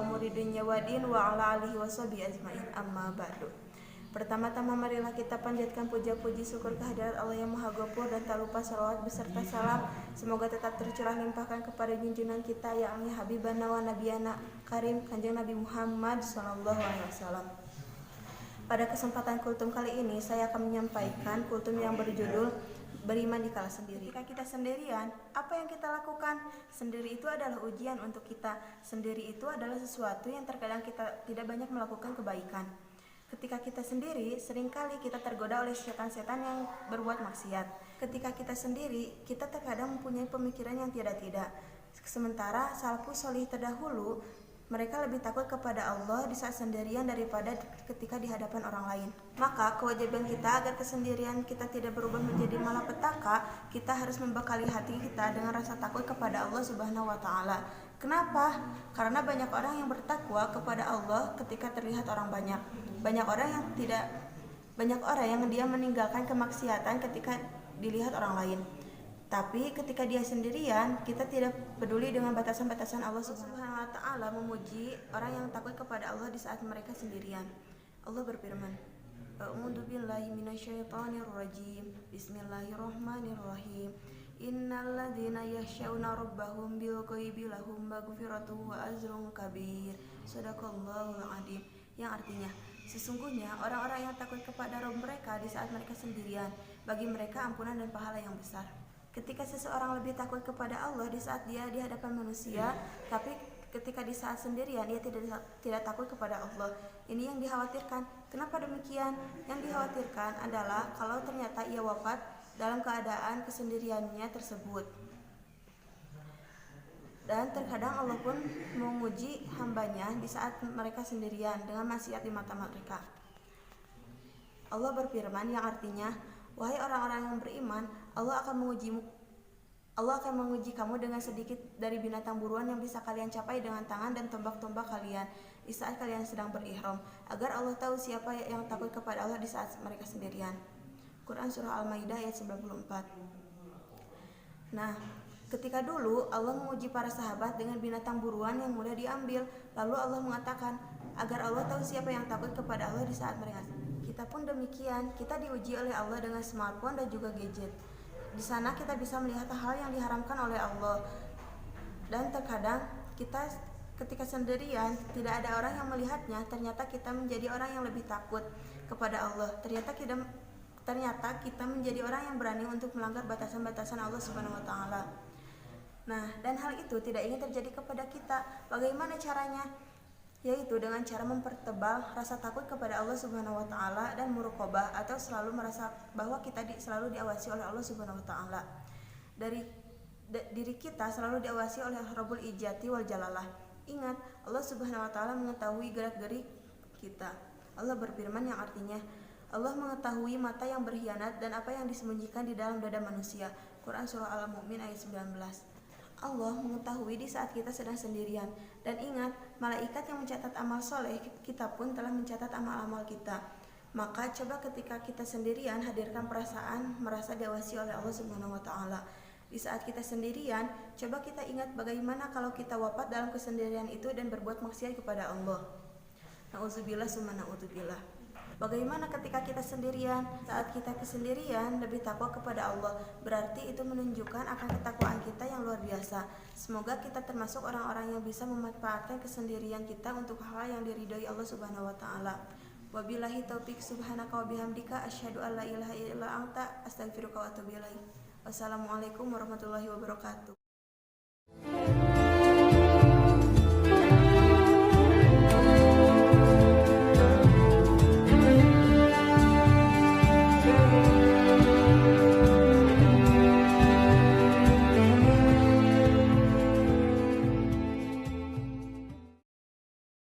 umuri dunya wa din wa ala alihi washabihi ajmain. Amma ba'du. Pertama-tama marilah kita panjatkan puja-puji syukur kehadirat Allah yang Maha Ghafur, dan tak lupa salawat beserta salam semoga tetap tercurah limpahkan kepada junjungan kita yakni Habibana wa Nabiyana Karim Kanjeng Nabi Muhammad sallallahu alaihi wasallam. Pada kesempatan kultum kali ini saya akan menyampaikan kultum yang berjudul Beriman dikala sendiri. Ketika kita sendirian, apa yang kita lakukan? Sendiri itu adalah ujian untuk kita. Sendiri itu adalah sesuatu yang terkadang kita tidak banyak melakukan kebaikan. Ketika kita sendiri, seringkali kita tergoda oleh setan-setan yang berbuat maksiat. Ketika kita sendiri, kita terkadang mempunyai pemikiran yang tidak-tidak. Sementara salafus sholih terdahulu, mereka lebih takut kepada Allah di saat sendirian daripada ketika di hadapan orang lain. Maka kewajiban kita agar kesendirian kita tidak berubah menjadi malapetaka, kita harus membekali hati kita dengan rasa takut kepada Allah Subhanahu wa taala. Kenapa? Karena banyak orang yang bertakwa kepada Allah ketika terlihat orang banyak. Banyak orang yang dia meninggalkan kemaksiatan ketika dilihat orang lain. Tapi ketika dia sendirian, kita tidak peduli dengan batasan-batasan Allah Subhanahu wa taala, memuji orang yang takut kepada Allah di saat mereka sendirian. Allah berfirman, A'udzu billahi minasyaitonir rajim. Bismillahirrahmanirrahim. Innal ladzina yakhshawna rabbahum bil ghaibi lahum maghfiratun wa ajrun kabir. Shadaqallahul adzim. Yang artinya, sesungguhnya orang-orang yang takut kepada Rabb mereka di saat mereka sendirian, bagi mereka ampunan dan pahala yang besar. Ketika seseorang lebih takut kepada Allah di saat dia di hadapan manusia, tapi ketika di saat sendirian dia tidak takut kepada Allah. Ini yang dikhawatirkan. Kenapa demikian? Yang dikhawatirkan adalah kalau ternyata ia wafat dalam keadaan kesendiriannya tersebut. Dan terkadang Allah pun menguji hambanya di saat mereka sendirian dengan maksiat di mata mereka. Allah berfirman yang artinya, wahai orang-orang yang beriman, Allah akan menguji kamu dengan sedikit dari binatang buruan yang bisa kalian capai dengan tangan dan tombak-tombak kalian di saat kalian sedang berihram, agar Allah tahu siapa yang takut kepada Allah di saat mereka sendirian. Quran Surah Al-Maidah ayat 94. Nah, ketika dulu Allah menguji para sahabat dengan binatang buruan yang mudah diambil, lalu Allah mengatakan agar Allah tahu siapa yang takut kepada Allah di saat mereka. Kita pun demikian, kita diuji oleh Allah dengan smartphone dan juga gadget. Di sana kita bisa melihat hal yang diharamkan oleh Allah. Dan terkadang kita ketika sendirian tidak ada orang yang melihatnya, ternyata kita menjadi orang yang lebih takut kepada Allah. Ternyata kita menjadi orang yang berani untuk melanggar batasan-batasan Allah Subhanahu wa taala. Nah, dan hal itu tidak ingin terjadi kepada kita. Bagaimana caranya? Yaitu dengan cara mempertebal rasa takut kepada Allah Subhanahu wa taala dan muraqabah, atau selalu merasa bahwa kita selalu diawasi oleh Allah Subhanahu wa taala. Diri kita selalu diawasi oleh Rabbul Izzati wal Jalalah. Ingat, Allah Subhanahu wa taala mengetahui gerak-gerik kita. Allah berfirman yang artinya, Allah mengetahui mata yang berkhianat dan apa yang disembunyikan di dalam dada manusia. Quran Surah Al-Mu'min ayat 19. Allah mengetahui di saat kita sedang sendirian. Dan ingat, malaikat yang mencatat amal soleh kita pun telah mencatat amal-amal kita. Maka coba ketika kita sendirian, hadirkan perasaan merasa diawasi oleh Allah Subhanahu wa taala. Di saat kita sendirian, coba kita ingat bagaimana kalau kita wafat dalam kesendirian itu dan berbuat maksiat kepada Allah. Nauzubillah summa naudzubillah. Bagaimana ketika kita sendirian? Saat kita kesendirian lebih takwa kepada Allah, berarti itu menunjukkan akan ketakwaan kita yang luar biasa. Semoga kita termasuk orang-orang yang bisa memanfaatkan kesendirian kita untuk hal yang diridhoi Allah Subhanahu wa taala. Wabillahi taufik, subhanaka wa bihamdika asyhadu an la ilaha illa anta astaghfiruka wa atubu ilaik. Wassalamualaikum warahmatullahi wabarakatuh.